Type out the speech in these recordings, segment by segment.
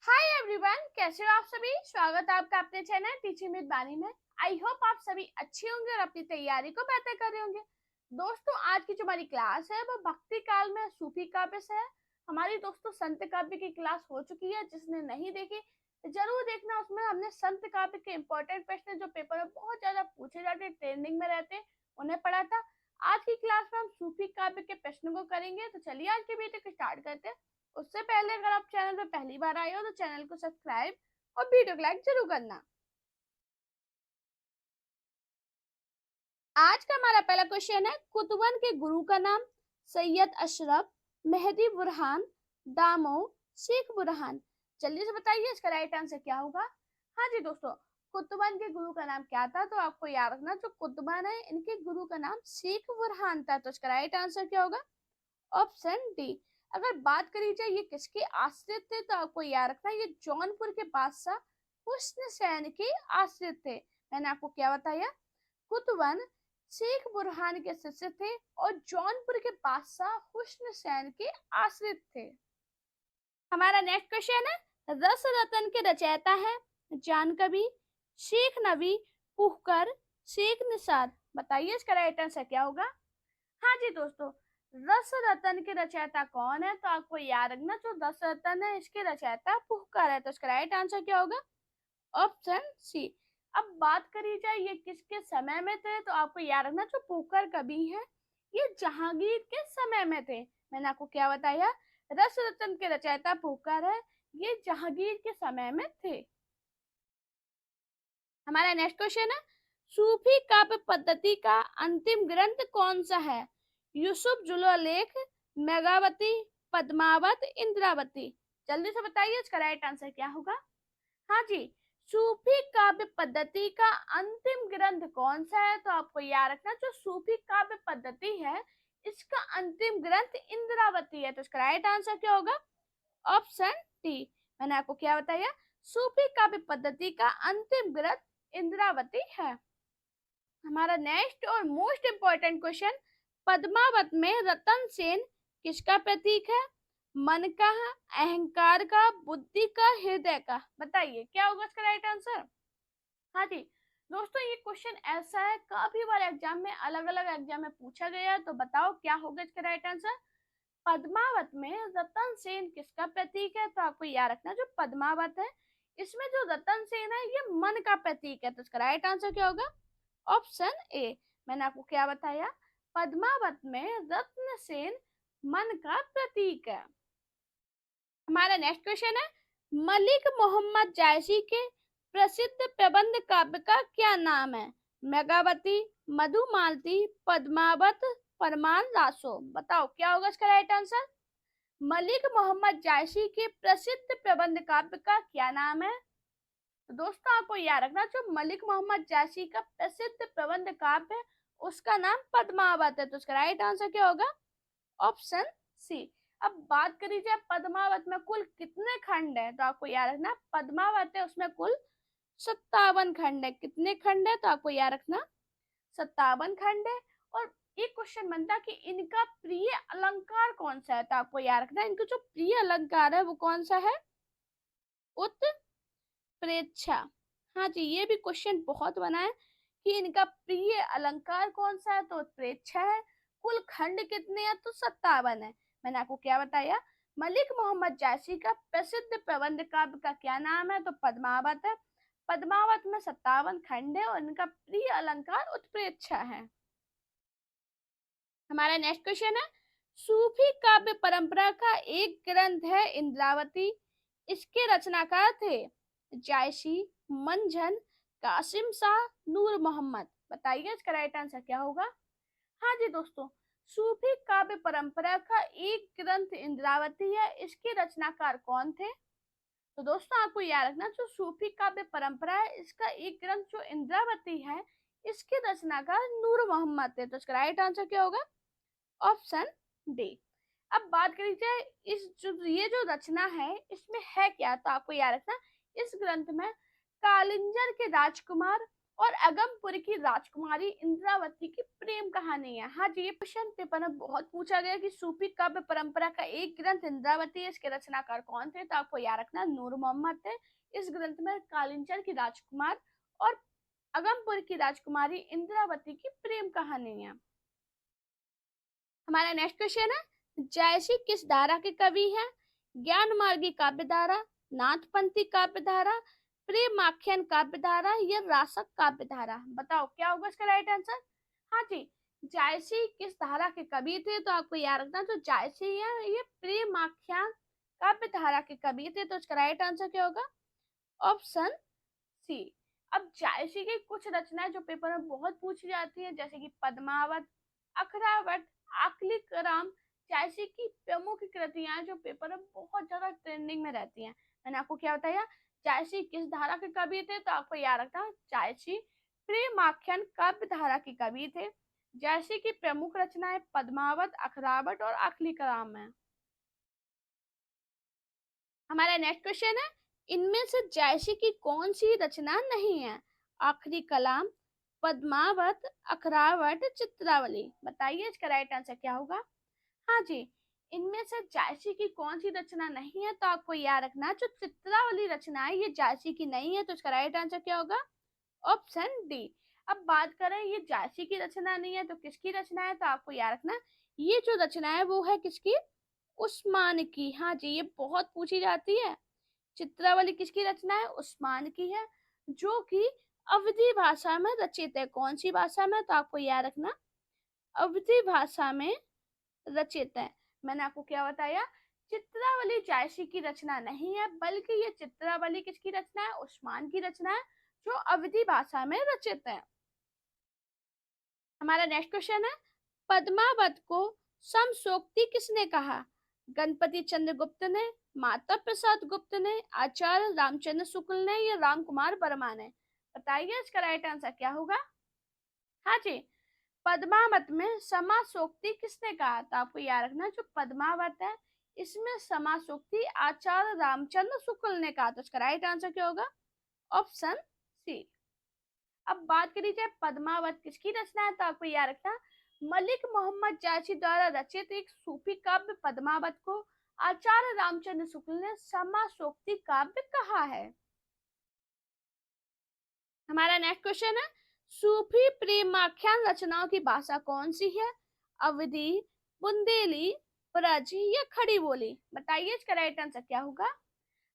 Hi everyone, कैसे हो आप सभी। स्वागत है आपका अपने चैनल टीचिंग विद बानी में। आई होप आप सभी अच्छे होंगे और अपनी तैयारी को बेहतर कर रहे होंगे। दोस्तों, आज की जो हमारी क्लास है वो भक्ति काल में सूफी काव्य से है। हमारी दोस्तों संत काव्य की क्लास हो चुकी है, जिसने नहीं देखी जरूर देखना। उसमें हमने संत काव्य के इंपॉर्टेंट प्रश्न जो पेपर में बहुत ज्यादा पूछे जाते, ट्रेंडिंग में रहते, उन्हें पढ़ा था। आज की क्लास में हम सूफी काव्य के प्रश्न को करेंगे। तो चलिए आज के वीडियो को स्टार्ट करते हैं। उससे पहले अगर आप चैनल पर पहली बार आए हो तो चैनल को सब्सक्राइब और वीडियो को लाइक जरूर करना। आज का हमारा पहला क्वेश्चन है, कुतुबन के गुरु का नाम। सैयद अशरफ, मेहदी बुरहान, दामो, शेख बुरहान। जल्दी से बताइए इसका राइट आंसर क्या होगा। हाँ जी दोस्तों, कुतुबन के गुरु का नाम क्या था। तो आपको याद रखना, जो कुतुबन है इनके गुरु का नाम शेख बुरहान था। तो इसका राइट आंसर क्या होगा। Option D. अगर बात करी जाए ये किसके आश्रित थे, तो आपको याद रखना ये जौनपुर के बादशाह हुस्न सैन के आश्रित थे। मैंने आपको क्या बताया, कुतुबन शेख बुरहान के शिष्य थे और जौनपुर के बादशाह हुस्न सैन के आश्रित थे। हमारा नेक्स्ट क्वेश्चन है, रस रतन के रचयिता है जान कवि, शेख नबी, पुहकर, शेख निसार। बताइए इसका राइट आंसर क्या होगा। हाँ जी दोस्तों, रस रतन के रचयिता कौन है। तो आपको याद रखना, जो रस रतन है इसके रचयिता पुहकर है। तो इसका राइट आंसर क्या होगा। Option C. अब बात करी जाए ये किसके समय में थे, तो आपको याद रखना, जो पुहकर कवि है ये जहांगीर के समय में थे। मैंने आपको क्या बताया, रस रतन के रचयिता पुहकर है, ये जहांगीर के समय में थे। हमारा नेक्स्ट क्वेश्चन है, सूफी काव्य पद्धति का अंतिम ग्रंथ कौन सा है। यूसुफ जुललेख, मेघावती, पद्मावत, इंद्रावती। जल्दी से बताइए इसका राइट आंसर क्या होगा। हाँ जी, सूफी काव्य पद्धति का अंतिम ग्रंथ कौन सा है। तो आपको याद रखना, जो सूफी काव्य पद्धति है इसका अंतिम ग्रंथ इंद्रावती है। तो इसका राइट आंसर क्या होगा। Option D. मैंने आपको क्या बताया, सूफी काव्य पद्धति का अंतिम ग्रंथ इंद्रावती है। हमारा नेक्स्ट और मोस्ट इंपॉर्टेंट क्वेश्चन, पद्मावत में रतन सेन किसका प्रतीक है। मन का, अहंकार का, बुद्धि का, हृदय का। बताइए क्या होगा इसका राइट आंसर। हाँ जी दोस्तों, ये क्वेश्चन ऐसा है, काफी बार एग्जाम में अलग अलग एग्जाम में पूछा गया है। तो बताओ क्या होगा इसका राइट आंसर। पद्मावत में रतन सेन किसका प्रतीक है। तो आपको याद रखना, जो पद्मावत है इसमें जो रतन सेन है ये मन का प्रतीक है। तो इसका राइट आंसर क्या होगा। Option A. मैंने आपको क्या बताया, पद्मावत में रत्न सेन मन का प्रतीक है। हमारा नेक्स्ट क्वेश्चन है, मलिक मोहम्मद जायसी के प्रसिद्ध प्रबंध काव्य का क्या नाम है। मेघावती, मधुमालती, पद्मावत, फरमान रासो। बताओ क्या होगा इसका राइट आंसर। मलिक मोहम्मद जायसी के प्रसिद्ध प्रबंध काव्य का क्या नाम है। तो दोस्तों आपको याद रखना, जो मलिक मोहम्मद जायसी का प्रसिद्ध प्रबंध काव्य है उसका नाम पद्मावत है। तो उसका राइट आंसर क्या होगा। Option C. अब बात करी जाए पद्मावत में कुल कितने खंड है। तो आपको याद रखना, पद्मावत है उसमें कुल 57 खंड है। कितने खंड है, तो आपको याद रखना 57 खंड है। और एक क्वेश्चन बनता है कि इनका प्रिय अलंकार कौन सा है। तो आपको याद रखना, इनका जो प्रिय अलंकार है वो कौन सा है। उत्प्रेक्षा। हाँ जी, ये भी क्वेश्चन बहुत बना है कि इनका प्रिय अलंकार कौन सा है। तो उत्प्रेक्षा है। कुल खंड कितने हैं, तो 57 है। मैंने आपको क्या बताया, मलिक मोहम्मद जायसी का प्रसिद्ध प्रबंध काव्य का क्या नाम है। तो पद्मावत है। पद्मावत में 57 खंड है और इनका प्रिय अलंकार उत्प्रेक्षा है। हमारा नेक्स्ट क्वेश्चन है, सूफी काव्य परंपरा का एक ग्रंथ है इंद्रावती, इसके रचनाकार थे जायसी, मंझन, कासिम शाह, नूर मोहम्मद। बताइए इसका राइट आंसर क्या होगा। हाँ जी दोस्तों, सूफी काव्य परंपरा का एक ग्रंथ इंद्रावती है, इसके रचनाकार कौन थे। तो दोस्तों आपको याद रखना, जो सूफी काव्य परंपरा है इसका एक ग्रंथ जो इंद्रावती है इसके रचनाकार नूर मोहम्मद थे। तो इसका राइट आंसर क्या होगा। Option D. अब बात करी जाए इस जो ये जो रचना है इसमें है क्या। तो आपको याद रखना, इस ग्रंथ में कालिंजर के राजकुमार और अगमपुर की राजकुमारी इंद्रावती की प्रेम कहानी है। हाँ जी, ये क्वेश्चन पेपर में बहुत पूछा गया कि सूफी काव्य परंपरा का एक ग्रंथ इंद्रावती है, इसके रचनाकार कौन थे? तो आपको याद रखना नूर मोहम्मद थे। इस ग्रंथ में कालिंचर की राजकुमार और अगमपुर की राजकुमारी इंद्रावती की प्रेम कहानी है। हमारा नेक्स्ट क्वेश्चन है, जयसी किस धारा के कवि हैं? ज्ञान मार्गी काव्य धारा, नाथपंथी काव्य धारा, प्रेमाख्यान काव्य धारा या रासक काव्य धारा? बताओ क्या होगा इसका राइट आंसर? हाँ जी, जायसी किस धारा के कवि थे? तो आपको याद रखना जो जायसी है ये प्रेमाख्यान काव्य धारा के कवि थे। तो इसका राइट आंसर क्या होगा? Option C. अब जायसी की कुछ रचनाएं जो पेपर में बहुत पूछी जाती है, जैसे कि पद्मावत, अखरावत, आखली कराम, जायसी की प्रमुख कृतियां जो पेपर में बहुत ज्यादा ट्रेंडिंग में रहती हैं। मैंने आपको क्या बताया, जायसी किस धारा के कवि थे? तो आपको याद रखना जायसी प्रेमाख्यान काव्य धारा के कवि थे। जायसी की प्रमुख रचनाएं पद्मावत, अखरावत और आखली कराम है। हमारा नेक्स्ट क्वेश्चन है, इनमें से जायसी की कौन सी रचना नहीं है? आखिरी कलाम, पद्मावत, अखरावत, चित्रावली। बताइए इसका राइट आंसर क्या होगा? हाँ जी, इनमें से जायसी की कौन सी रचना नहीं है? तो आपको याद रखना जो चित्रावली रचना है ये जायसी की नहीं है। तो इसका राइट आंसर क्या होगा? Option D. अब बात करें ये जायसी की रचना नहीं है तो किसकी रचना है? तो आपको याद रखना ये जो रचना है वो है किसकी? उस्मान की। हाँ जी, ये बहुत पूछी जाती है। चित्रावली किसकी रचना है? उस्मान की है, जो कि अवधी भाषा में रचित है। कौन सी भाषा में? तो आपको याद रखना अवधी भाषा में रचित है। मैंने आपको क्या बताया, चित्रावली जायसी की रचना नहीं है, बल्कि ये चित्रावली किसकी रचना है? उस्मान की रचना है, जो अवधी भाषा में रचित है। हमारा नेक्स्ट क्वेश्चन है, पद्मावत को समसोक्ति किसने कहा? गणपति चंद्र गुप्त ने, माता प्रसाद गुप्त ने, आचार्य रामचंद्र शुक्ल ने या राम कुमार वर्मा ने? बताइए इसका राइट आंसर क्या होगा? हाँ जी, पद्मावत में समासोक्ति किसने कहा? तो आपको याद रखना जो पद्मावत है इसमें समासोक्ति आचार्य रामचंद्र शुक्ल ने कहा। तो इसका राइट आंसर क्या होगा? Option C. अब बात करी जाए पद्मावत किसकी रचना है? तो आपको याद रखना मलिक मोहम्मद जायसी द्वारा रचित एक सूफी काव्य पद्मावत को आचार्य रामचंद्र शुक्ल ने समासोक्ति काव्य कहा है। हमारा नेक्स्ट क्वेश्चन है, सूफी प्रेमाख्यान रचनाओं की भाषा कौन सी है? अवधी, बुंदेली, ब्रज या खड़ी बोली? बताइए इसका राइट आंसर क्या होगा?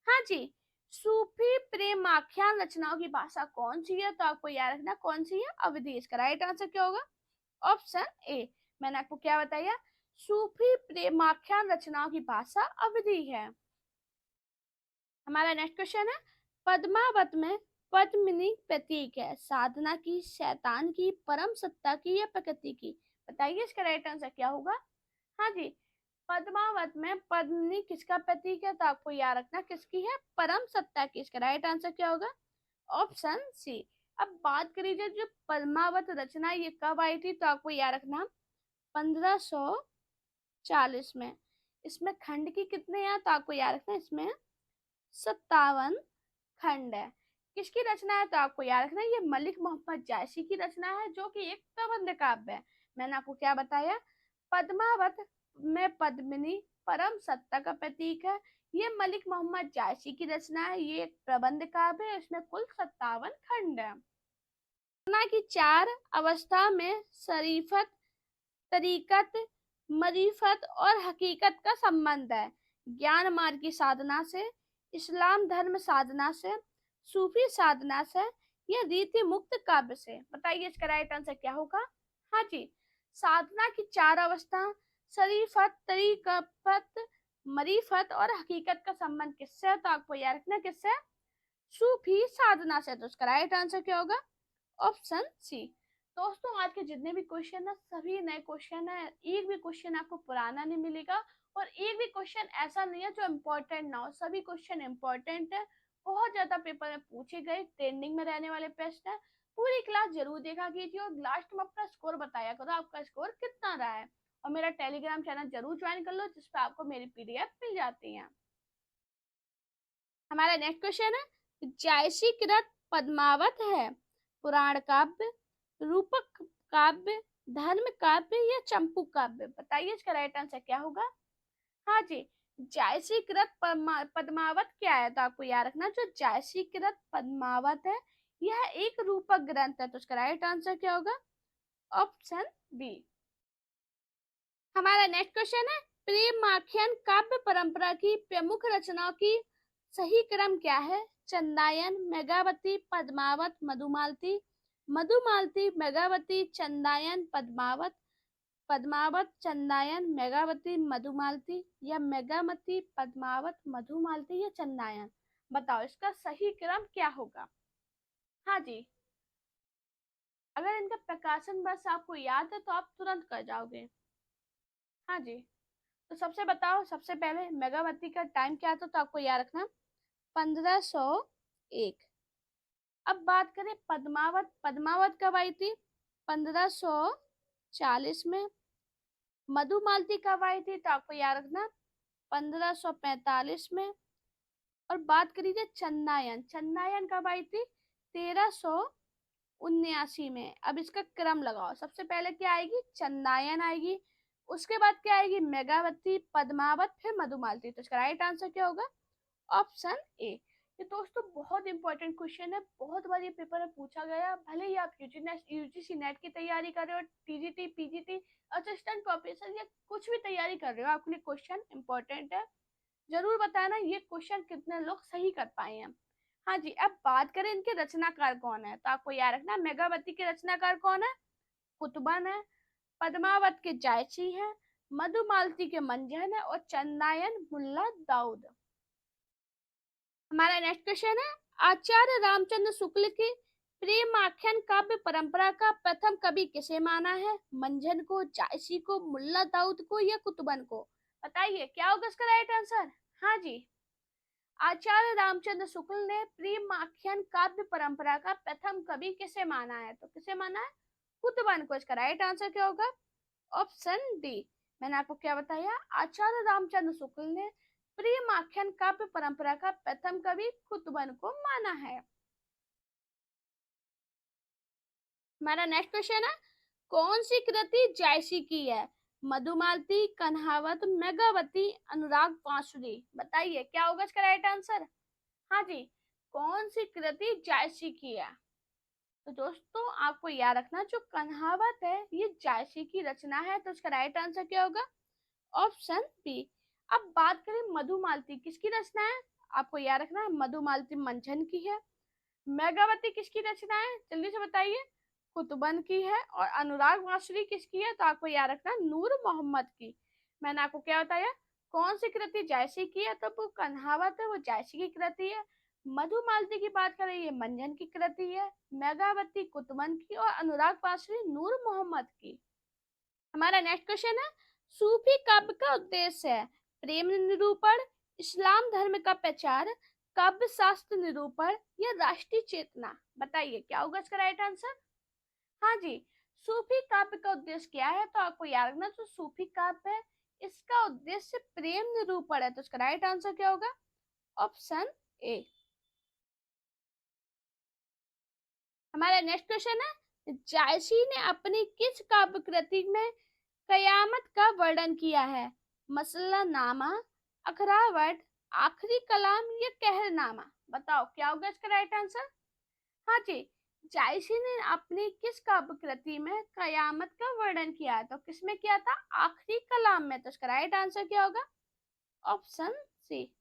हाँ जी, सूफी प्रेमाख्यान रचनाओं की भाषा कौन सी है? तो आपको याद रखना कौन सी है? अवधी। इसका राइट आंसर क्या होगा? Option A. मैंने आपको क्या बताया, सूफी प्रेमाख्यान रचनाओं की भाषा अवधी है। हमारा नेक्स्ट क्वेश्चन है, पद्मावत में पद्मिनी प्रतीक है साधना की, शैतान की, परम सत्ता की या प्रकृति की? बताइए इसका राइट आंसर क्या होगा? हाँ जी, पद्मावत में पद्मिनी किसका प्रतीक है? तो आपको याद रखना किसकी है? परम सत्ता की। इसका राइट आंसर क्या होगा? Option C. अब बात करी जाए जो पद्मावत रचना ये कब आई थी? तो आपको याद रखना 1540 में। इसमें खंड की कितने हैं? तो आपको याद रखना इसमें 57 खंड है। किसकी रचना है? तो आपको याद रखना ये मलिक मोहम्मद जायसी की रचना है, जो कि एक प्रबंध काव्य है। मैंने आपको क्या बताया, पद्मावत में पद्मिनी परम सत्ता का प्रतीक है। ये मलिक मोहम्मद जायसी की रचना है, ये एक प्रबंध काव्य है, इसमें कुल 57 खंड है। साधना की 4 अवस्था में शरीफत, तरीकत, मरीफत और हकीकत का संबंध है। ज्ञान मार्ग की साधना से, इस्लाम धर्म साधना से, सूफी साधना से या रीति मुक्त काव्य से? बताइए इसका राइट आंसर क्या होगा? हाँ जी, साधना की 4 अवस्था शरीफत, तरीकत, मरीफत और हकीकत का संबंध किससे है? तो आपको याद रखना किससे? सूफी साधना से। तो उसका राइट आंसर क्या होगा? Option C. दोस्तों आज के जितने भी क्वेश्चन है सभी नए क्वेश्चन है, एक भी क्वेश्चन आपको पुराना नहीं मिलेगा और एक भी क्वेश्चन ऐसा नहीं है जो इम्पोर्टेंट ना हो। सभी क्वेश्चन इम्पोर्टेंट है, बहुत ज्यादा पेपर में पूछे गए, ट्रेंडिंग में रहने वाले प्रश्न है। पूरी क्लास जरूर देखा कीजिए और लास्ट में अपना स्कोर बताया करो, आपका स्कोर कितना रहा है। और मेरा टेलीग्राम चैनल जरूर ज्वाइन कर लो जिसपे आपको मेरी PDF मिल जाती है। हमारा नेक्स्ट क्वेश्चन है, जायसी कृत पद्मावत है पुराण काव्य, रूपक काव्य, धर्म काव्य या चंपू काव्य? बताइए इसका राइट आंसर क्या होगा। हाँ जी, जायसी कृत पद्मावत क्या है, तो आपको याद रखना जो जायसी कृत पद्मावत है यह एक रूपक ग्रंथ है, तो उसका राइट आंसर क्या होगा, ऑप्शन बी। हमारा नेक्स्ट क्वेश्चन है, प्रेम आख्यान काव्य परंपरा की प्रमुख रचनाओं की सही क्रम क्या है। चंदायन, मेघावती, पद्मावत, मधुमालती। मधुमालती, मेघावती, चंदायन, पद्मावत। पद्मावत, चंदायन, मेघावती, मधुमालती या मेघावती, पद्मावत, मधुमालती या चंदायन? बताओ इसका सही क्रम क्या होगा। हाँ जी, अगर इनका प्रकाशन वर्ष आपको याद है तो आप तुरंत कर जाओगे। हाँ जी, तो सबसे बताओ, सबसे पहले मेघावती का टाइम क्या था, तो आपको याद रखना 1501। अब बात करें पद्मावत, पद्मावत कब आई थी, 1540 में। मधुमालती कब आई थी, तो आपको याद रखना 1545 में। और बात करिए चंदायन, चंदायन कब आई थी, 1379 में। अब इसका क्रम लगाओ, सबसे पहले क्या आएगी, चंदायन आएगी, उसके बाद क्या आएगी, मेघावती, पद्मावत, फिर मधुमालती। तो इसका राइट आंसर क्या होगा, ऑप्शन ए। ये दोस्तों बहुत इंपॉर्टेंट क्वेश्चन है, बहुत बार ये पेपर में पूछा गया। भले ही आप यूजीसी नेट की तैयारी कर रहे हो, टीजीटी, पीजीटी, असिस्टेंट प्रोफेसर या कुछ भी तैयारी कर रहे हो, आपके लिए क्वेश्चन इंपॉर्टेंट है। जरूर बताना ये क्वेश्चन कितने लोग सही कर पाए हैं। हाँ जी, अब बात करें इनके रचनाकार कौन है, तो आपको याद रखना मेघावती के रचनाकार कौन है, कुतुबन है। पद्मावत के जायसी है, मधुमालती के मंजन है और चंदायन मुल्ला दाऊद। हमारा नेक्स्ट क्वेश्चन है, आचार्य रामचंद्र शुक्ल की प्रेम आख्यान काव्य परंपरा का प्रथम कवि किसे माना है। मंझन को, जायसी को, मुल्ला दाऊद को या कुतुबन को? बताइए क्या होगा इसका राइट आंसर। हाँ जी, आचार्य रामचंद्र शुक्ल ने प्रेम आख्यान काव्य परंपरा का प्रथम कवि किसे माना है, तो किसे माना है, कुतुबन को। इसका राइट आंसर क्या होगा, ऑप्शन डी। मैंने आपको क्या बताया, आचार्य रामचंद्र शुक्ल ने प्रेम आख्यान काव्य परंपरा का प्रथम कवि कुतुबन को माना है। हमारा नेक्स्ट क्वेश्चन है, कौन सी कृति जायसी की है। मधुमालती, कन्हावत, मेघावती, अनुराग पाशुरी? बताइए क्या होगा इसका राइट आंसर। हाँ जी, कौन सी कृति जायसी की है, तो दोस्तों आपको याद रखना जो कन्हावत है ये जायसी की रचना है, तो इसका राइट आंसर क्या होगा, ऑप्शन बी। अब बात करें मधुमालती किसकी रचना है, आपको याद रखना है मधुमालती मंझन की है। मेघावती किसकी रचना है, जल्दी से बताइए, कुतुबन की है। और अनुराग वासुरी किसकी है, तो आपको याद रखना नूर मोहम्मद की। मैंने आपको क्या बताया, कौन सी कृति जायसी की है, तो वो कन्हावत है, वो जायसी की कृति है। मधुमालती की बात करें ये मंझन की कृति है। मेघावती कुतुबन की और अनुराग वासुरी नूर मोहम्मद की। हमारा नेक्स्ट क्वेश्चन है, सूफी काव्य का उद्देश्य है प्रेम निरूपण, इस्लाम धर्म का प्रचार, काव्य शास्त्र निरूपण या राष्ट्रीय चेतना? बताइए क्या होगा इसका राइट आंसर। हाँ जी, सूफी काव्य का उद्देश्य क्या है, तो आपको याद रखना जो सूफी काव्य है इसका उद्देश्य प्रेम निरूपण है, तो इसका राइट आंसर क्या होगा, ऑप्शन ए। हमारा नेक्स्ट क्वेश्चन है, जायसी ने अपनी किस काव्य कृति में कयामत का वर्णन किया है। मसला नामा, अखरावट, आखिरी कलाम या कहरनामा? बताओ क्या होगा इसका राइट आंसर। हाँ जी, जायसी ने अपनी किस काव्य कृति में कयामत का वर्णन किया है, तो किसमें किया था, आखिरी कलाम में। तो इसका राइट आंसर क्या होगा, ऑप्शन सी।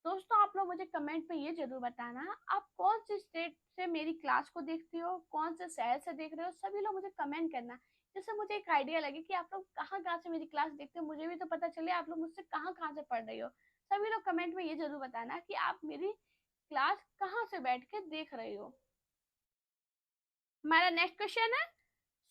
दोस्तों आप लोग मुझे कमेंट में ये जरूर बताना आप कौन से स्टेट से मेरी क्लास को देखते हो, कौन से शहर से देख रहे हो, सभी लोग मुझे कमेंट करना, जिससे मुझे एक आइडिया लगे कि आप लोग कहाँ कहाँ से मेरी क्लास देखते हो, मुझे भी तो पता चले आप लोग मुझसे कहाँ कहाँ से पढ़ रही हो। सभी लोग कमेंट में ये जरूर बताना कि आप मेरी क्लास कहाँ से बैठ के देख रहे हो। हमारा नेक्स्ट क्वेश्चन है,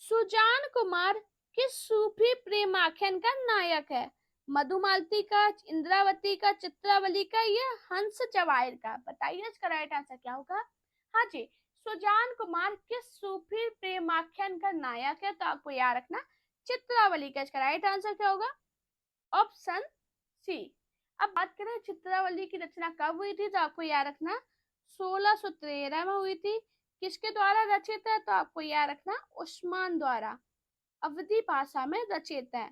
सुजान कुमार किस सूफी प्रेम आख्यान का नायक है। मधुमालती का, इंद्रावती का, चित्रावली का या हंस जवाहिर का? बताइए इसका राइट आंसर क्या होगा। हाँ जी, सुजान कुमार किस सूफी प्रेम आख्यान का नायक है, तो आपको याद रखना चित्रावली का। इसका राइट आंसर क्या होगा, ऑप्शन सी। अब बात करें चित्रावली की रचना कब हुई थी, तो आपको याद रखना 1613 में हुई थी। किसके द्वारा रचित है? तो आपको याद रखना उस्मान द्वारा अवधी भाषा में रचित है।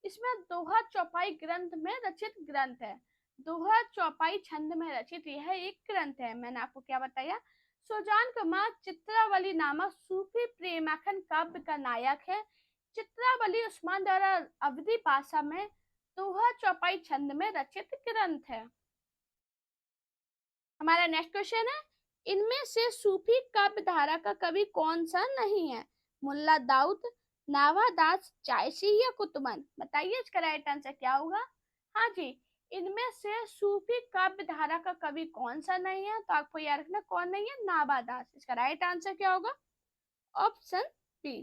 इसमें दोहा चौपाई ग्रंथ में रचित ग्रंथ है। दोहा चौपाई छंद में रचित यह एक ग्रंथ है। मैंने आपको क्या बताया? सुजान कुमार चित्रावली नामक सूफी प्रेमाखंड काव्य का नायक है। चित्रावली उस्मान द्वारा अवधी भाषा में दोहा चौपाई छंद में रचित ग्रंथ है। हमारा नेक्स्ट क्वेश्चन है, इनमें से सूफी काव्य धारा का कवि कौन सा नहीं है? मुल्ला दाऊद, नावादास, जायसी या कुतुबन? बताइए इसका राइट आंसर क्या होगा? हाँ जी, इनमें से सूफी काव्य धारा का कवि कौन सा नहीं है? तो आपको याद रखना कौन नहीं है? नावादास। इसका राइट आंसर क्या होगा? Option B.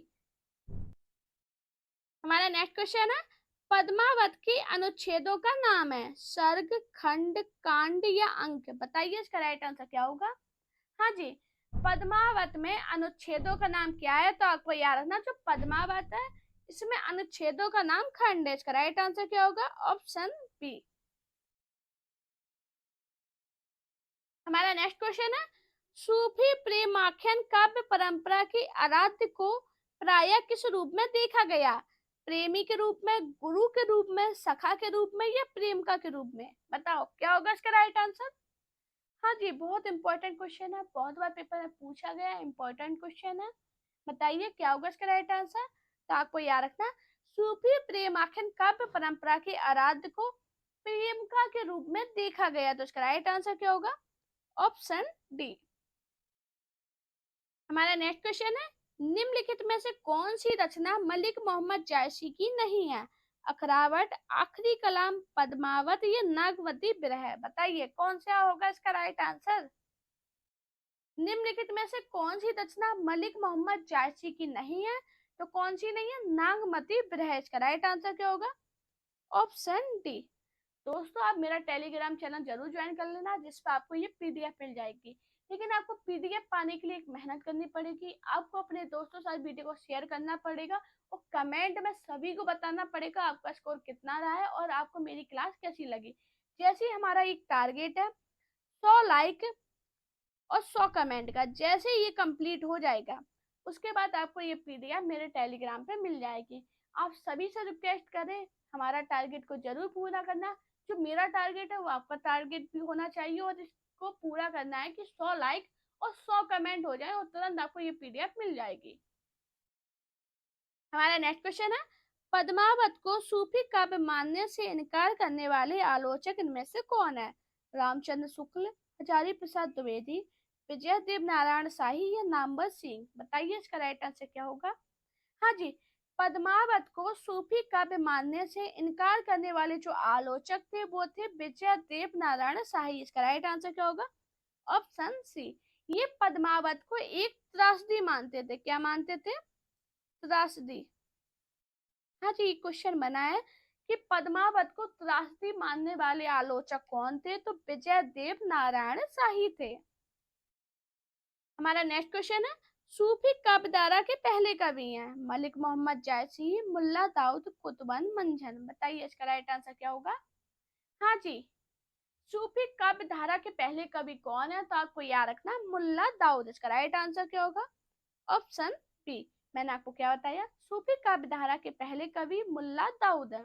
हमारा नेक्स्ट क्वेश्चन है, पद्मावत के अनुच्छेदों का नाम है? सर्ग, खंड, कांड या अंक? बताइए इसका राइट आंसर क्या होगा? हाँ जी, पद्मावत में अनुच्छेदों का नाम क्या है? तो आपको याद रखना जो पद्मावत है इसमें अनुच्छेदों का नाम खंड है। इसका राइट आंसर क्या होगा? Option B. हमारा नेक्स्ट क्वेश्चन है, सूफी प्रेमाख्यान काव्य परंपरा की आराध्य को प्रायः किस रूप में देखा गया? प्रेमी के रूप में, गुरु के रूप में, सखा के रूप में या प्रेमिका के रूप में? बताओ क्या होगा इसका राइट आंसर? हाँ जी, बहुत इंपॉर्टेंट क्वेश्चन है, बहुत बार पेपर में पूछा गया इंपॉर्टेंट क्वेश्चन है। बताइए क्या होगा इसका राइट आंसर? तो आपको याद रखना सूफी प्रेमाख्यान काव्य परंपरा के आराध्य को प्रेमिका के रूप में देखा गया। तो इसका राइट आंसर क्या होगा? Option D. हमारा नेक्स्ट क्वेश्चन है, निम्नलिखित में से कौन सी रचना मलिक मोहम्मद जायसी की नहीं है? अखरावट, आखिरी कलाम, पद्मावत या नागवती विरह? बताइए कौन सा होगा इसका राइट आंसर? निम्नलिखित में से कौन सी रचना मलिक मोहम्मद जायसी की नहीं है? तो कौन सी नहीं है? नागमती विरह। इसका राइट आंसर क्या होगा? Option D. दोस्तों आप मेरा टेलीग्राम चैनल जरूर ज्वाइन कर लेना जिस पर आपको ये पीडीएफ मिल जाएगी। लेकिन आपको पीडीएफ पाने के लिए एक मेहनत करनी पड़ेगी। आपको अपने दोस्तों के साथ वीडियो को शेयर करना पड़ेगा और कमेंट में सभी को बताना पड़ेगा आपका स्कोर कितना रहा है और आपको मेरी क्लास कैसी लगी। जैसे हमारा एक टारगेट है 100 लाइक और 100 कमेंट का, जैसे ये कंप्लीट हो जाएगा उसके बाद आपको ये पीडीएफ मेरे टेलीग्राम पे मिल जाएगी। आप सभी से रिक्वेस्ट करें हमारा टारगेट को जरूर पूरा करना। जो मेरा टारगेट है वो आपका टारगेट भी होना चाहिए और इसको पूरा करना है कि 100 लाइक और 100 कमेंट हो जाए और तुरंत आपको ये पीडीएफ मिल जाएगी। हमारा नेक्स्ट क्वेश्चन है, पद्मावत को सूफी काव्य मानने से इनकार करने वाले आलोचक इनमें से कौन है? रामचंद्र शुक्ल, हजारी प्रसाद द्विवेदी, विजय देव नारायण शाही या नामवर सिंह? बताइए इसका राइट आंसर क्या होगा? हाँ जी, पद्मावत को सूफी काव्य मानने से इनकार करने वाले जो आलोचक थे वो थे विजय देव नारायण शाही। इसका राइट आंसर क्या होगा? Option C. ये पद्मावत को एक त्रासदी मानते थे। क्या मानते थे? त्रासदी। हाँ जी, क्वेश्चन बना है कि पद्मावत को त्रासदी मानने वाले आलोचक कौन थे? तो विजय देव नारायण शाही थे। हमारा नेक्स्ट क्वेश्चन है, सूफी काव्य धारा के पहले कवि हैं? मलिक मोहम्मद जायसी, मुल्ला दाऊद, कुतुबन, मंझन? बताइए इसका राइट आंसर क्या होगा? हाँ जी, सूफी काव्य धारा के पहले कवि कौन है? तो आपको याद रखना मुल्ला दाऊद। इसका राइट आंसर क्या होगा? Option B. मैंने आपको क्या बताया? सूफी काव्य धारा के पहले कवि मुल्ला दाऊद है।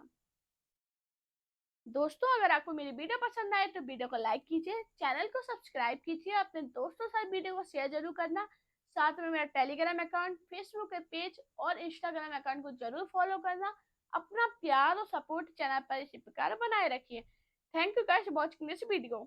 दोस्तों अगर आपको मेरी वीडियो पसंद आए तो वीडियो को लाइक कीजिए, चैनल को सब्सक्राइब कीजिए, अपने दोस्तों के साथ वीडियो को शेयर जरूर करना। साथ में मेरा टेलीग्राम अकाउंट, फेसबुक पेज और इंस्टाग्राम अकाउंट को जरूर फॉलो करना। अपना प्यार और सपोर्ट चैनल पर इसी प्रकार बनाए रखिए। Thank you guys for watching this video.